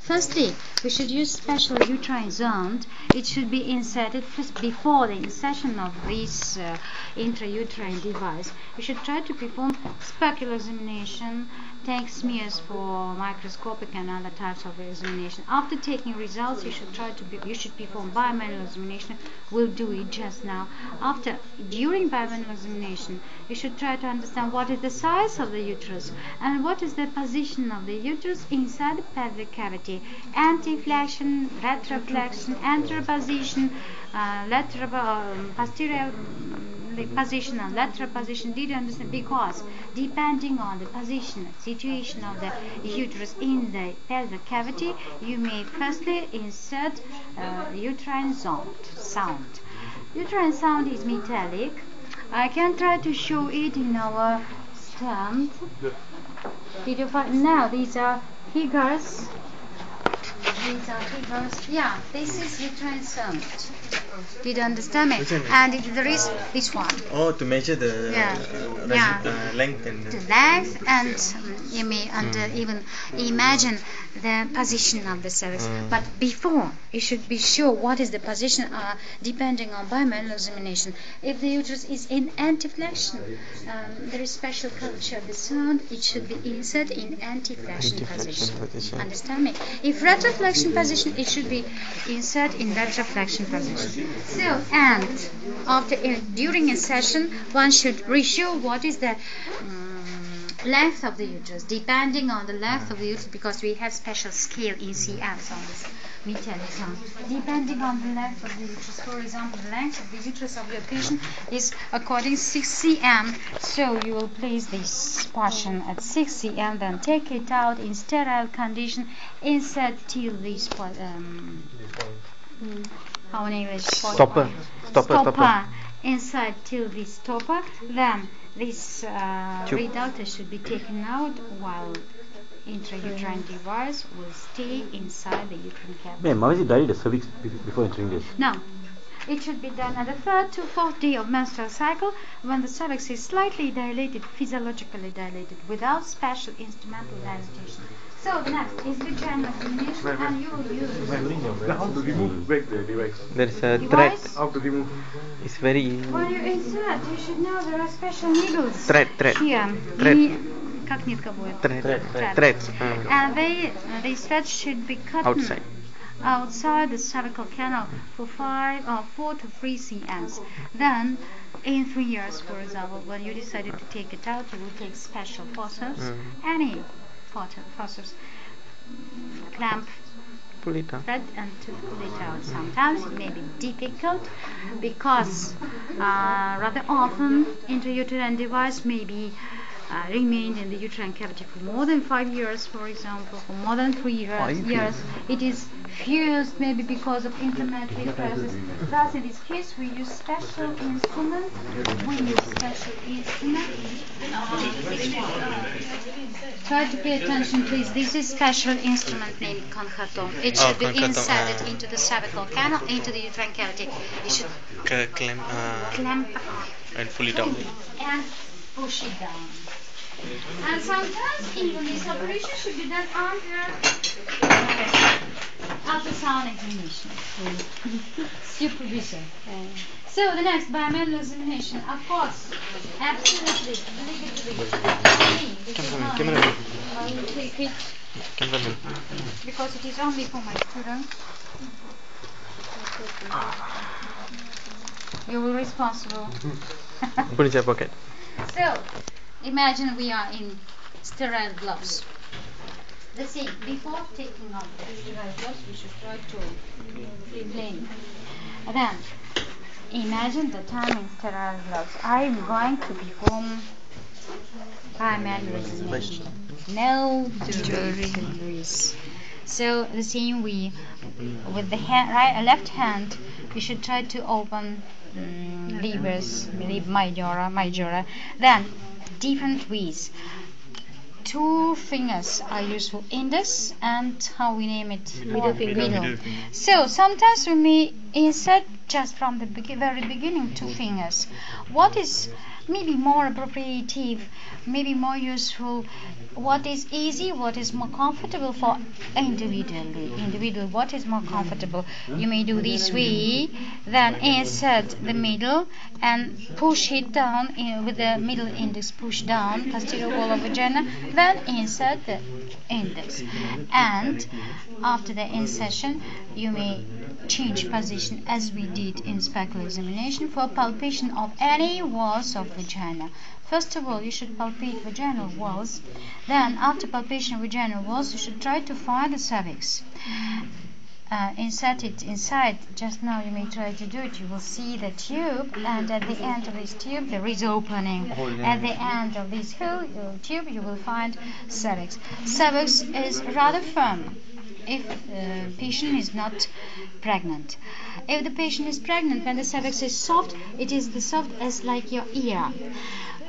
Firstly, we should use special uterine zone. It should be inserted first before the insertion of this intrauterine device. You should try to perform specular examination, take smears for microscopic and other types of examination. After taking results, you should perform biomanual examination. We'll do it just now. During biomanual examination, you should try to understand what is the size of the uterus and what is the position of the uterus inside the pelvic cavity. Anteflexion, retroflexion, anterior position, posterior position and lateral position. Did you understand? Because depending on the position, situation of the uterus in the pelvic cavity, you may firstly insert uterine sound. Uterine sound is metallic. I can try to show it in our stand. Did you find? Now these are figures. Yeah, this is uterine sound. Did you understand me? And there is this one. Oh, to measure the length and You may even imagine the position of the cervix. But before, you should be sure what is the position depending on biomanual examination. If the uterus is in anteflexion, there is special culture of the sound. It should be inserted in anteflexion position. Understand me? If retroflexion position, it should be inserted in retroflexion position. So, and during insertion, one should reassure what is the length of the uterus, depending on the length of the uterus, because we have special scale in cms on this metallic sound. Depending on the length of the uterus, for example, the length of the uterus of your patient is according 6 cm, so you will place this portion at 6 cm, then take it out in sterile condition, insert till this how in English? Stopper. Inside till this stopper, then this reductor should be taken out while intrauterine device will stay inside the uterine cavity. Ma'am, how is it dilate the cervix before entering this? No. It should be done at the 3rd to 4th day of menstrual cycle when the cervix is slightly dilated, physiologically dilated, without special instrumental dilatation. So next is the general examination, and you will use how to remove the device? There is a thread. How to remove? It's very easy. When you insert, you should know there are special needles. Thread. Here. Как нитка будет? Thread. And these threads should be cut outside the cervical canal for 4 to 3 cm. Then, in 3 years, for example, when you decided to take it out, you will take special forceps, any forceps, clamp, pull it out, thread, and to pull it out. Sometimes it may be difficult because rather often intrauterine device may be remained in the uterine cavity for more than 5 years, for example, for more than 3 years. It is fused maybe because of inflammatory process. Thus, in this case, we use special instrument. Try to pay attention, please. This is special instrument named conchatom. It should be inserted into the cervical canal, into the uterine cavity. You should clamp and pull it out and push it down. And sometimes even this operation should be done under ultrasound examination. Supervision. So the next biomanual examination, of course, absolutely, I will take it because it is only for my students. You will be responsible. Put it in your pocket. So, imagine we are in sterile gloves. Let's see, before taking off the sterile gloves, we should try to clean. And then, imagine that I'm in sterile gloves. I'm going to perform biomanual examination. No jewelry. So, the same way, with the left hand, you should try to open majora. Then different ways two fingers are useful, index and how we name it, Middle. So sometimes we may insert just from the very beginning two fingers. What is maybe more appropriate, maybe more useful, what is easy, what is more comfortable for individual, what is more comfortable, you may do this way, then insert the middle and push it down with the middle index, push down posterior wall of vagina, then insert the index, and after the insertion you may change position as we did in specular examination for palpation of any walls of vagina. First of all, you should palpate vaginal walls. Then, after palpation of vaginal walls, you should try to find the cervix. Insert it inside. Just now you may try to do it. You will see the tube, and at the end of this tube there is opening. At the end of this tube you will find cervix. Cervix is rather firm if the patient is not pregnant. If the patient is pregnant, when the cervix is soft, it is the soft as like your ear.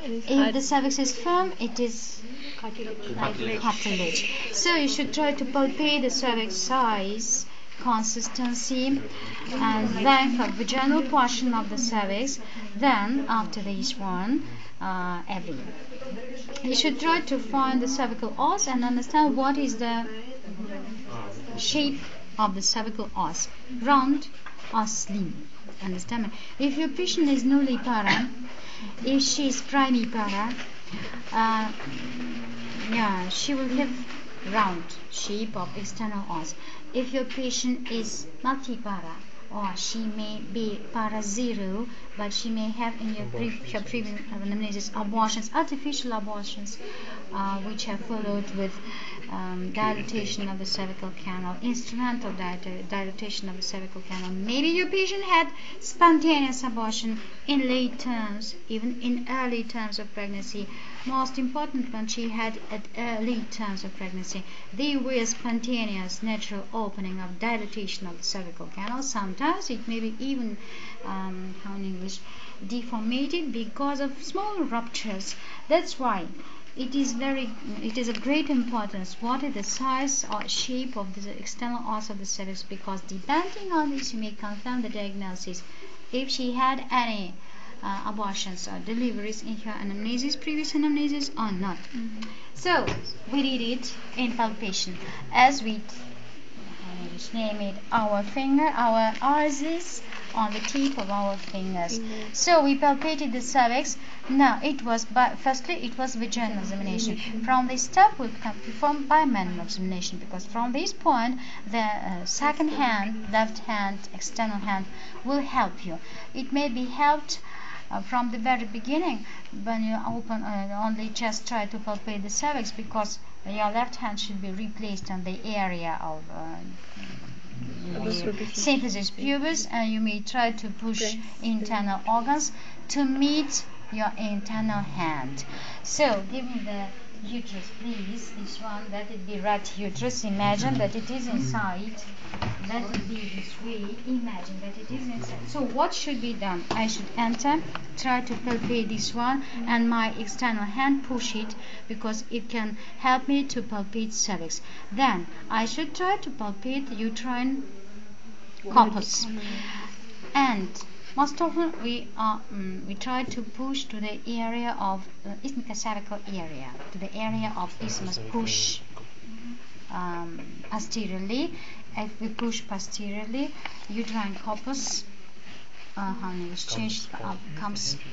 If the cervix is firm, it is cartilage. So you should try to palpate the cervix size, consistency, and length of vaginal portion of the cervix. Then, after this one, you should try to find the cervical os and understand what is the shape of the cervical os, round or slim. Understand me? If your patient is nullipara, if she is primipara, she will have round shape of external os. If your patient is multipara, or she may be para zero, but she may have in your previous anamnesis abortions, artificial abortions, which have followed with dilatation of the cervical canal, instrumental dilatation of the cervical canal. Maybe your patient had spontaneous abortion in late terms, even in early terms of pregnancy. Most important when she had at early terms of pregnancy, they were spontaneous natural opening of dilatation of the cervical canal. Sometimes it may be even, how in English, deformated because of small ruptures. That's why it is of great importance what is the size or shape of the external os of the cervix, because depending on this you may confirm the diagnosis if she had any abortions or deliveries in her previous anamnesis or not. So we did it in palpation as we name it our finger, our RZs on the tip of our fingers. So we palpated the cervix. Now it was firstly it was vaginal examination. From this step we can perform bimanual examination, because from this point the second hand, left hand, external hand will help you. It may be helped from the very beginning when you open only just try to palpate the cervix, because your left hand should be replaced on the area of symphysis pubis, and you may try to push internal organs to meet your internal hand. So give me the uterus, please. This one, that would be right uterus. Imagine that it is inside. That would be this way. Imagine that it is inside. So what should be done? I should enter, try to palpate this one, and my external hand push it, because it can help me to palpate cervix. Then I should try to palpate the uterine corpus, and most often we try to push to the area of cervical area, to the area of isthmus. Push posteriorly. If we push posteriorly, uterine corpus comes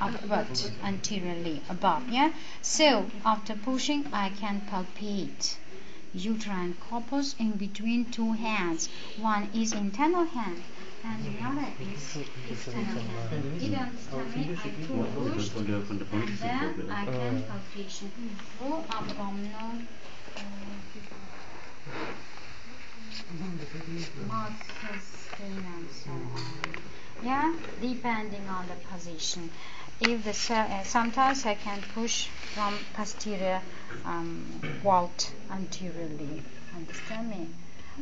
upward anteriorly above. Yeah. So after pushing, I can palpate uterine corpus in between two hands. One is internal hand and the other is external hand. Did you understand me? I pushed and then I can palpation full abdominal muscles and so on. Yeah, depending on the position. If the sometimes I can push from posterior vault anteriorly. Understand me?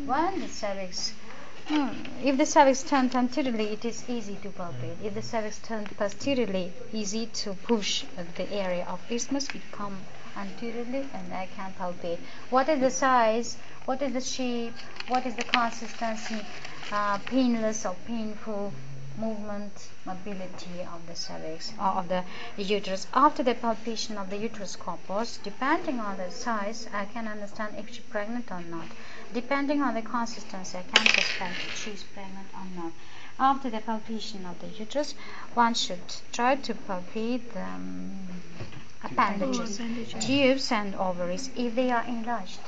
When the cervix, if the cervix turned anteriorly, it is easy to palpate. If the cervix turned posteriorly, easy to push at the area of isthmus. It come anteriorly, and I can palpate. What is the size? What is the shape? What is the consistency? Painless or painful movement, mobility of the cervix or of the uterus. After the palpation of the uterus corpus, depending on the size, I can understand if she's pregnant or not. Depending on the consistency, I can suspect if she's pregnant or not. After the palpation of the uterus, one should try to palpate the appendages, tubes and ovaries, if they are enlarged,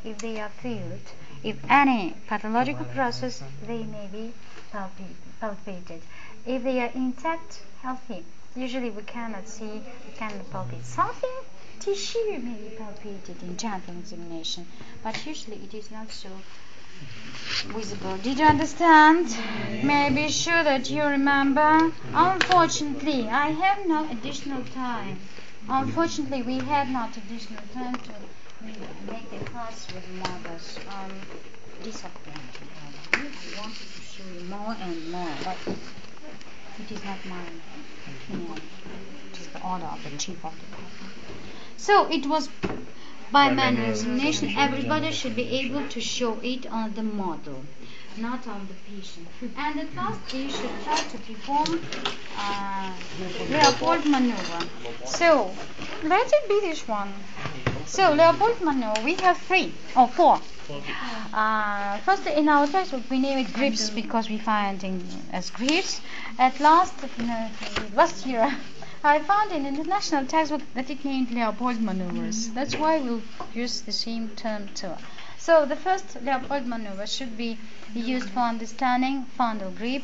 if they are filled, if any pathological process, they may be palpated. If they are intact, healthy, usually we cannot see, we cannot palpate. Something, tissue may be palpated in gentle examination, but usually it is not so visible. Did you understand? May I be sure that you remember? Unfortunately, I have no additional time. Unfortunately, we had not additional time to make the class with mothers. Disappointing. I wanted to show you more and more, but it is not my opinion. It is the order of the chief of the department. So it was by manual examination. Everybody should be able to show it on the model, not on the patient. And at last we should try to perform Leopold maneuver. So let it be this one. So Leopold maneuver, we have 3 or 4. First, in our textbook we name it grips because we find it as grips. At last, last year, I found in the international textbook that it named Leopold maneuvers. That's why we'll use the same term too. So the first Leopold maneuver should be used for understanding fundal grip,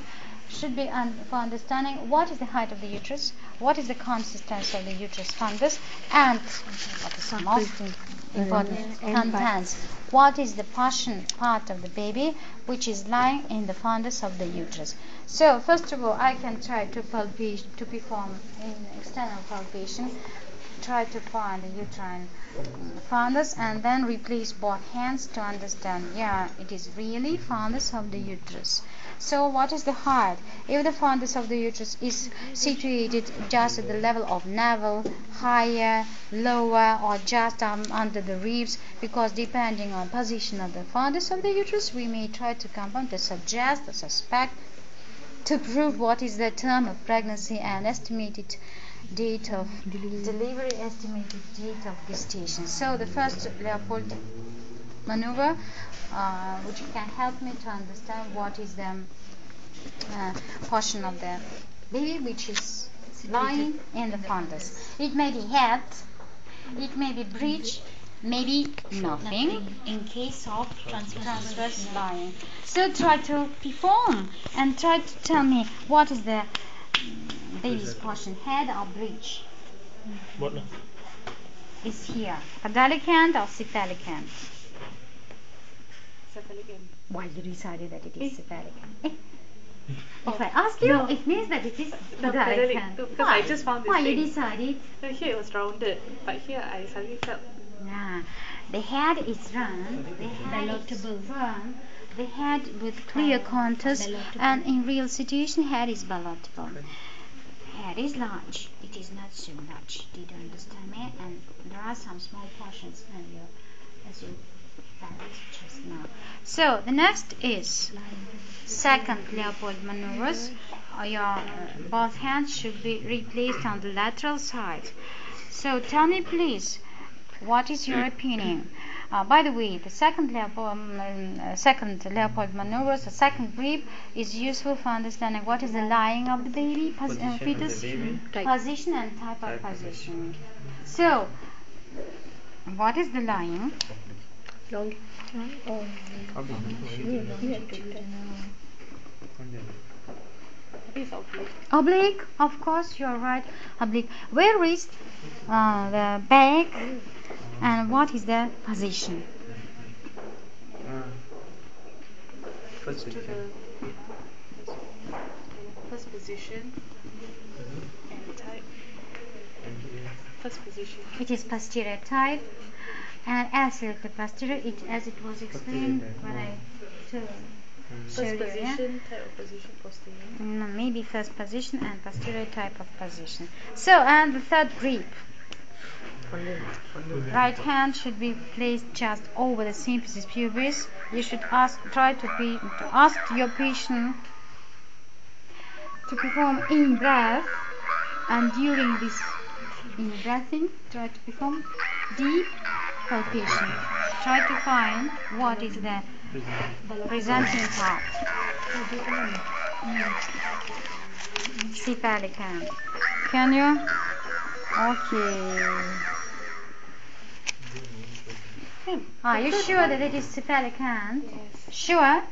should be for understanding what is the height of the uterus, what is the consistency of the uterus fundus, and what is the most important contents. What is the portion part of the baby which is lying in the fundus of the uterus? So first of all, I can try to perform an external palpation, try to find the uterine fundus, and then replace both hands to understand, yeah, it is really fundus of the uterus. So what is the height? If the fundus of the uterus is situated just at the level of navel, higher, lower, or just under the ribs, because depending on position of the fundus of the uterus, we may try to confirm, to suggest, to suspect, to prove what is the term of pregnancy and estimated date of delivery, estimated date of gestation. So the first Leopold maneuver, which can help me to understand what is the portion of the baby which is lying in the fundus. It may be head, it may be breech, maybe nothing in case of transverse lying. So try to perform and try to tell me what is the baby's portion, head or breech. What? Is here caudalic end or cephalic end? Cephalic end. Why you decided that it is cephalic end? If I ask you, No. it means that it is Caudalic caudalic end. end. Because I just found this Why you thing. decided? No, here it was rounded, but here I suddenly felt. Yeah, the head is round, the head is firm, the head with clear contours, and in real situation, head is ballotable. Head is large, it is not so large. Did you understand me? And there are some small portions as you found just now. So the next is second Leopold maneuvers. Your both hands should be replaced on the lateral side. So tell me please, what is your opinion? By the way, the second Leopold maneuvers, the second grip, is useful for understanding what is the lying of the baby, fetus, position and type of position. So, what is the lying? Oblique, of course, you're right. Oblique. Where is the back? And what is the position? First position. First position and type. First position. It is posterior type, and as the posterior, as it was explained when I showed First you, yeah? position, type of position, posterior. No, maybe first position and posterior type of position. So, and the third grip. Right hand should be placed just over the symphysis pubis. You should try to ask your patient to perform in-breath, and during this in-breathing, try to perform deep palpation. Try to find what is the presenting part. Cephalic hand. Can you? Okay. Are you sure that it is cephalic hand? Yes. Sure?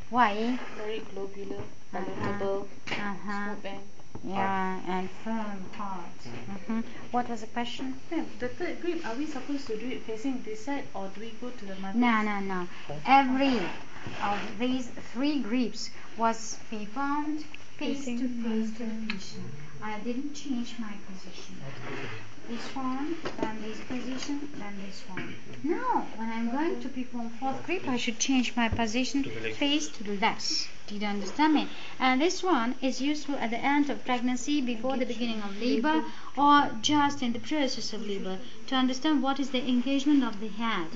Why? Very globular, palatable, smooth and Yeah, and firm part. What was the question? the third grip, are we supposed to do it facing this side or do we go to the mother? No. Every of these three grips was performed face to face to the patient. I didn't change my position. This one, then this position, then this one. Now, when I'm going to perform fourth grip, I should change my position face to the left. Did you understand me? And this one is useful at the end of pregnancy, before the beginning of labor, or just in the process of labor, to understand what is the engagement of the head.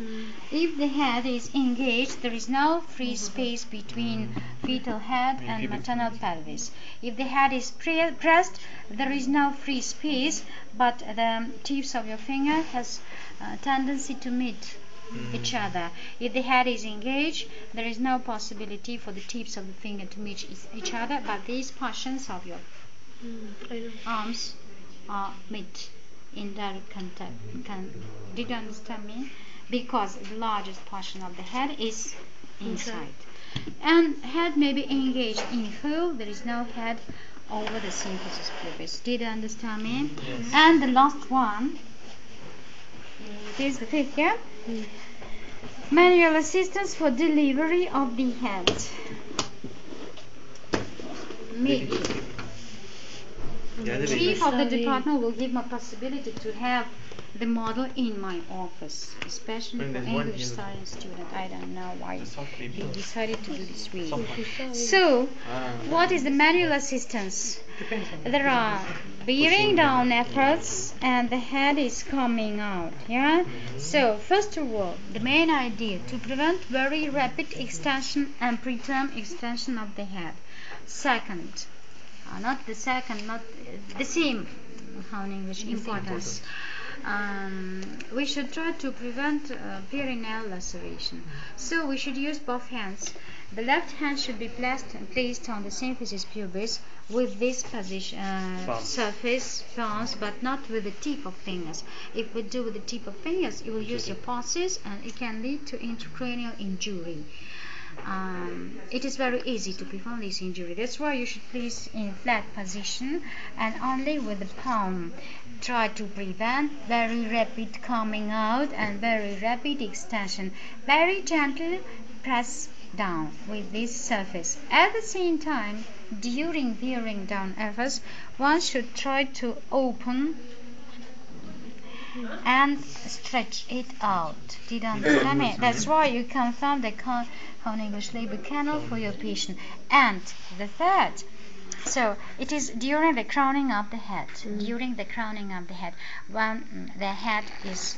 If the head is engaged, there is no free space between fetal head and maternal pelvis. If the head is pressed, there is no free space, but the tips of your finger has a tendency to meet each other. If the head is engaged, there is no possibility for the tips of the finger to meet each other, but these portions of your arms are meet in direct contact. Did you understand me? Because the largest portion of the head is inside. And head may be engaged in full. There is no head over the symphysis pubis. Did you understand me? Yes. And the last one, it is the fifth here. Manual assistance for delivery of the head. Me. Chief of the department will give me a possibility to have the model in my office, especially for English science student. I don't know why he decided to do this way. So, what is the manual assistance? There are bearing down efforts and the head is coming out. Yeah. So, first of all, the main idea to prevent very rapid extension and preterm extension of the head. Second, not the same, how in English, importance. We should try to prevent perineal laceration. So we should use both hands. The left hand should be placed on the symphysis pubis with this position, surface palms, but not with the tip of fingers. If we do with the tip of fingers, you will use your pulses and it can lead to intracranial injury. It is very easy to perform this injury. That's why you should place in flat position and only with the palm. Try to prevent very rapid coming out and very rapid extension. Very gentle press down with this surface. At the same time, during bearing down efforts, one should try to open and stretch it out. Did you understand me? That's why you confirm the English labor canal for your patient. And the third, so it is during the crowning of the head. During the crowning of the head, when the head is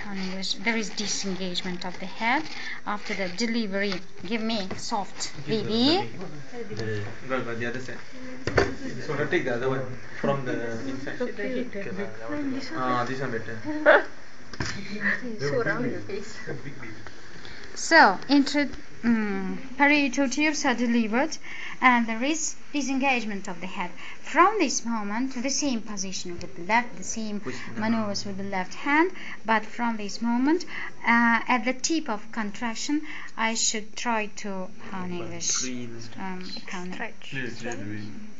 English, there is disengagement of the head after the delivery. Give me soft baby. The other side. So now take the other one from the inside. This one better. So round your face. So, parietal tubes are delivered and there is disengagement of the head. From this moment, the same position with the left, the same maneuvers with the left hand, but from this moment, at the tip of contraction, I should try to,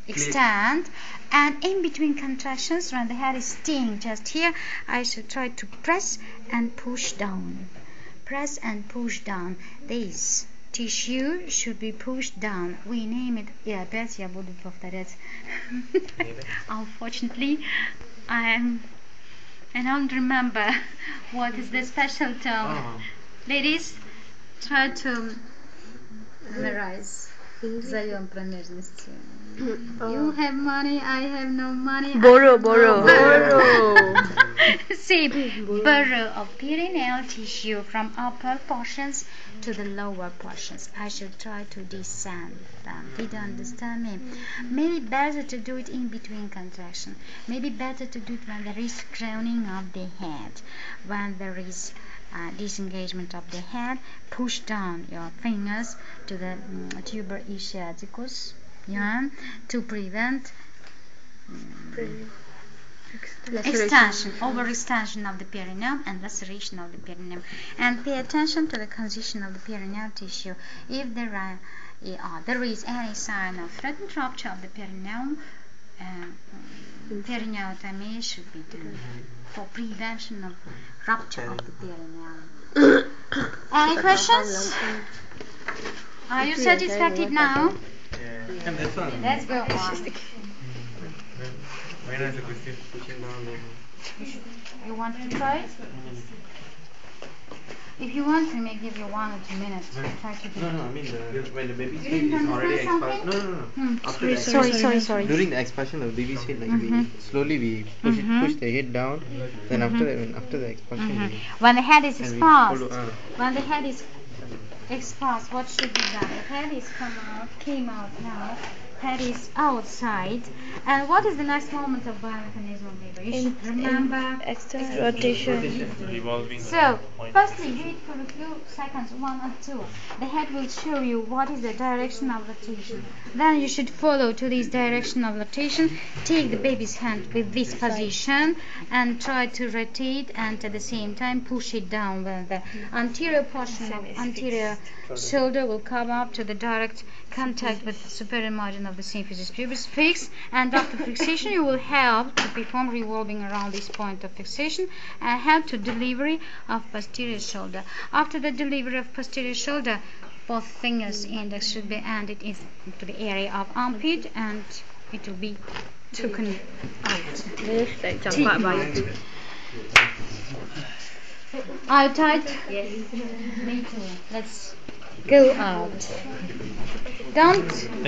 extend, and in between contractions, when the head is staying just here, I should try to press and push down. Press and push down. This tissue should be pushed down. We name it diabetes. Я буду повторять. Unfortunately, I don't remember what is the special term. Ladies, try to memorize. Вдвоем промежности. You have money, I have no money. Borrow. See, borrow of perineal tissue from upper portions to the lower portions. I shall try to descend them. Did you understand me? Maybe better to do it in between contraction. Maybe better to do it when there is crowning of the head. When there is disengagement of the head, push down your fingers to the tuber ischiaticus, to prevent extension, overextension of the perineum and laceration of the perineum. And pay attention to the condition of the perineal tissue. If there is any sign of threatened rupture of the perineum, periotomy should be done for prevention of rupture of the perineum. Any questions? Are you satisfied now? Yeah. And this one. Let's go on. When is the question? Pushing down. You want to try it? If you want, we may give you 1 or 2 minutes to try to do it. No, I mean when the baby's You head didn't is already understand expulsed. No. After the Sorry. during the expulsion of the baby's head, like we slowly push the head down. Then after the expulsion, When the head is and we exposed, follow. when the head is exposed, what should be done? The head is came out now. Head is outside. And what is the next moment of biomechanism of labor? You should remember. External rotation. Revolving. So, firstly, do it for a few seconds, 1 or 2. The head will show you what is the direction of rotation. Then you should follow to this direction of rotation. Take the baby's hand with this position and try to rotate, and at the same time push it down when the anterior portion of anterior shoulder will come up to the direct contact with the superior margin of the symphysis pubis. Fix, and after fixation you will help to perform revolving around this point of fixation and help to delivery of posterior shoulder. After the delivery of posterior shoulder, both fingers index should be ended into the area of armpit, and it will be taken out. Are you tight? Yes. Me too. Let's go out. Don't